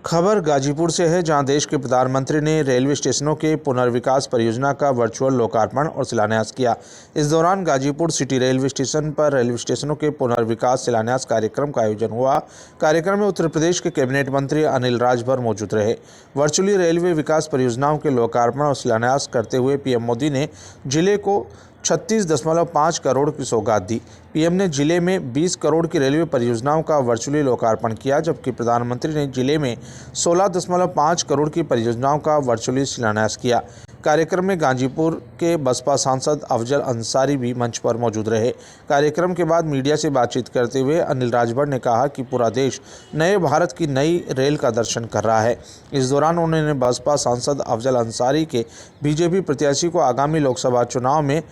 खबर गाजीपुर से है, जहां देश के प्रधानमंत्री ने रेलवे स्टेशनों के पुनर्विकास परियोजना का वर्चुअल लोकार्पण और शिलान्यास किया। इस दौरान गाजीपुर सिटी रेलवे स्टेशन पर रेलवे स्टेशनों के पुनर्विकास शिलान्यास कार्यक्रम का आयोजन हुआ। कार्यक्रम में उत्तर प्रदेश के कैबिनेट मंत्री अनिल राजभर मौजूद रहे। वर्चुअली रेलवे विकास परियोजनाओं के लोकार्पण और शिलान्यास करते हुए पीएम मोदी ने जिले को 36.5 करोड़ की सौगात दी। पीएम ने जिले में 20 करोड़ की रेलवे परियोजनाओं का वर्चुअली लोकार्पण किया, जबकि प्रधानमंत्री ने जिले में 16.5 करोड़ की परियोजनाओं का वर्चुअली शिलान्यास किया। कार्यक्रम में गाजीपुर के बसपा सांसद अफजल अंसारी भी मंच पर मौजूद रहे। कार्यक्रम के बाद मीडिया से बातचीत करते हुए अनिल राजभर ने कहा कि पूरा देश नए भारत की नई रेल का दर्शन कर रहा है। इस दौरान उन्होंने बसपा सांसद अफजल अंसारी के बीजेपी प्रत्याशी को आगामी लोकसभा चुनाव में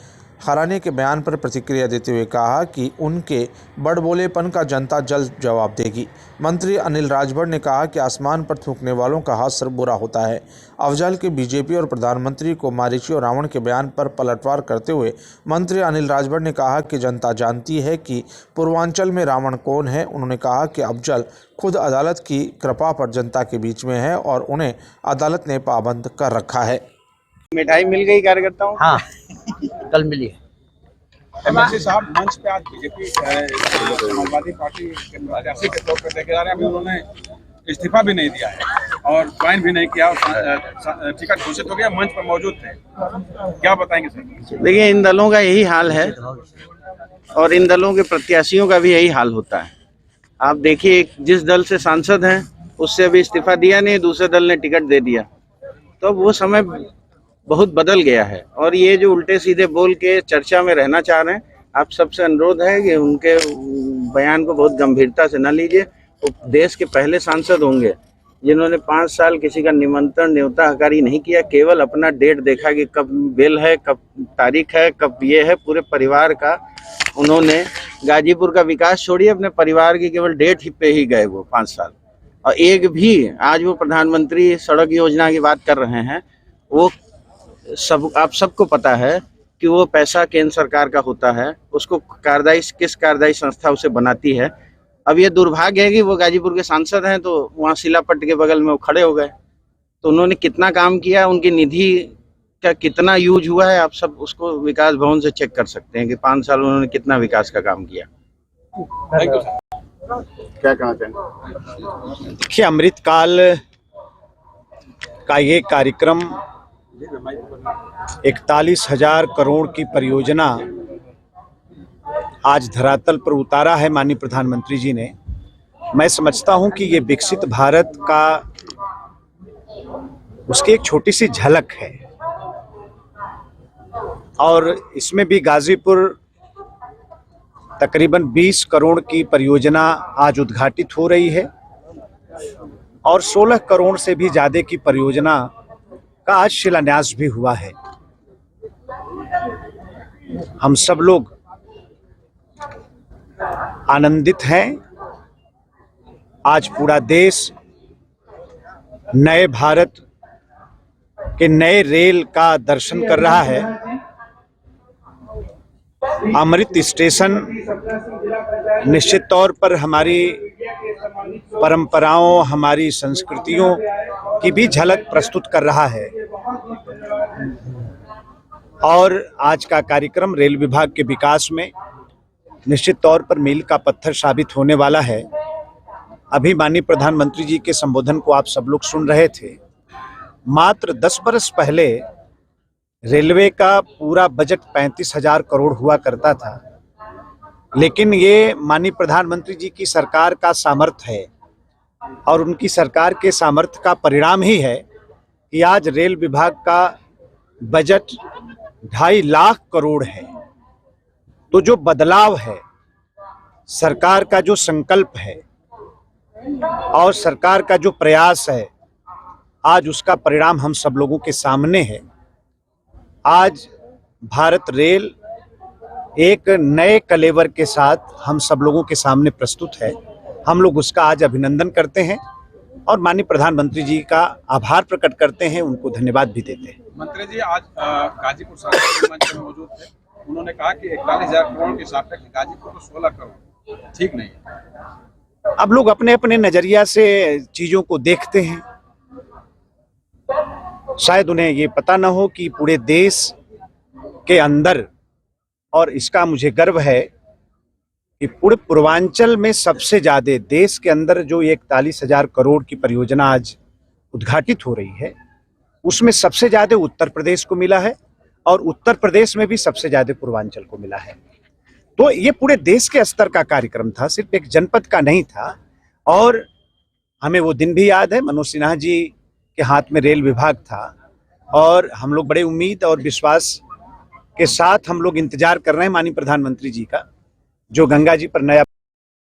हराने के बयान पर प्रतिक्रिया देते हुए कहा कि उनके बड़बोलेपन का जनता जल्द जवाब देगी। मंत्री अनिल राजभर ने कहा कि आसमान पर थूकने वालों का हाथ बुरा होता है। अफजल के बीजेपी और प्रधानमंत्री को मारीची और रावण के बयान पर पलटवार करते हुए मंत्री अनिल राजभर ने कहा कि जनता जानती है कि पूर्वांचल में रावण कौन है। उन्होंने कहा कि अफजल खुद अदालत की कृपा पर जनता के बीच में है और उन्हें अदालत ने पाबंद कर रखा है। मिठाई मिल गई कार्यकर्ताओं? हाँ, कल मिली है। एमएलसी साहब मंच पे आज बीजेपी समाजवादी पार्टी के प्रत्याशी के तौर पर देखे जा रहे हैं। अभी उन्होंने इस्तीफा भी नहीं दिया है और ज्वाइन भी नहीं किया और टिकट घोषित हो गया, मंच पर मौजूद थे। क्या बताएंगे सर? देखिए, इन दलों का यही हाल है और इन दलों के प्रत्याशियों का भी यही हाल होता है। आप देखिए, जिस दल से सांसद हैं उससे अभी इस्तीफा दिया नहीं, दूसरे दल ने टिकट दे दिया। तो वो समय बहुत बदल गया है और ये जो उल्टे सीधे बोल के चर्चा में रहना चाह रहे हैं, आप सबसे अनुरोध है कि उनके बयान को बहुत गंभीरता से न लीजिए। वो देश के पहले सांसद होंगे जिन्होंने 5 साल किसी का निमंत्रण न्योता हकारी नहीं किया, केवल अपना डेट देखा कि कब बिल है, कब तारीख है, कब ये है। पूरे परिवार का उन्होंने गाजीपुर का विकास छोड़िए, अपने परिवार की केवल डेट पे ही गए वो 5 साल। और एक भी आज वो प्रधानमंत्री सड़क योजना की बात कर रहे हैं, वो सब आप सबको पता है कि वो पैसा केंद्र सरकार का होता है, उसको किस कार्यदायी संस्था उसे बनाती है। अब ये दुर्भाग्य है कि वो गाजीपुर के सांसद हैं, तो वहाँ शिलापट्ट के बगल में वो खड़े हो गए। तो उन्होंने कितना काम किया, उनकी निधि का कितना यूज हुआ है, आप सब उसको विकास भवन से चेक कर सकते हैं कि 5 साल उन्होंने कितना विकास का काम किया। क्या कहना चाहेंगे? देखिए, अमृतकाल का ये कार्यक्रम 41,000 करोड़ की परियोजना आज धरातल पर उतारा है माननीय प्रधानमंत्री जी ने। मैं समझता हूं कि ये विकसित भारत का उसकी एक छोटी सी झलक है और इसमें भी गाजीपुर तकरीबन 20 करोड़ की परियोजना आज उद्घाटित हो रही है और 16 करोड़ से भी ज़्यादा की परियोजना का आज शिलान्यास भी हुआ है। हम सब लोग आनंदित हैं। आज पूरा देश नए भारत के नए रेल का दर्शन कर रहा है। अमृत स्टेशन निश्चित तौर पर हमारी परंपराओं, हमारी संस्कृतियों की भी झलक प्रस्तुत कर रहा है और आज का कार्यक्रम रेल विभाग के विकास में निश्चित तौर पर मील का पत्थर साबित होने वाला है। अभी माननीय प्रधानमंत्री जी के संबोधन को आप सब लोग सुन रहे थे। मात्र 10 बरस पहले रेलवे का पूरा बजट 35,000 करोड़ हुआ करता था, लेकिन ये माननीय प्रधानमंत्री जी की सरकार का सामर्थ्य है और उनकी सरकार के सामर्थ्य का परिणाम ही है कि आज रेल विभाग का बजट 2.5 लाख करोड़ है। तो जो बदलाव है, सरकार का जो संकल्प है और सरकार का जो प्रयास है, आज उसका परिणाम हम सब लोगों के सामने है। आज भारत रेल एक नए कलेवर के साथ हम सब लोगों के सामने प्रस्तुत है। हम लोग उसका आज अभिनंदन करते हैं और माननीय प्रधानमंत्री जी का आभार प्रकट करते हैं, उनको धन्यवाद भी देते हैं। मंत्री जी आज गाजीपुर सांसद मंच पर मौजूद थे। उन्होंने कहा कि 41,000 करोड़ के सापेक्ष गाजीपुर को 16 करोड़ ठीक नहीं है। अब लोग अपने अपने नजरिया से चीजों को देखते हैं। शायद उन्हें ये पता ना हो कि पूरे देश के अंदर, और इसका मुझे गर्व है कि पूरे पूर्वांचल में सबसे ज्यादा देश के अंदर जो 41,000 करोड़ की परियोजना आज उद्घाटित हो रही है, उसमें सबसे ज्यादा उत्तर प्रदेश को मिला है और उत्तर प्रदेश में भी सबसे ज्यादा पूर्वांचल को मिला है। तो ये पूरे देश के स्तर का कार्यक्रम था, सिर्फ एक जनपद का नहीं था। और हमें वो दिन भी याद है, मनोज सिन्हा जी के हाथ में रेल विभाग था और हम लोग बड़े उम्मीद और विश्वास के साथ हम लोग इंतजार कर रहे हैं माननीय प्रधानमंत्री जी का, जो गंगा जी पर नया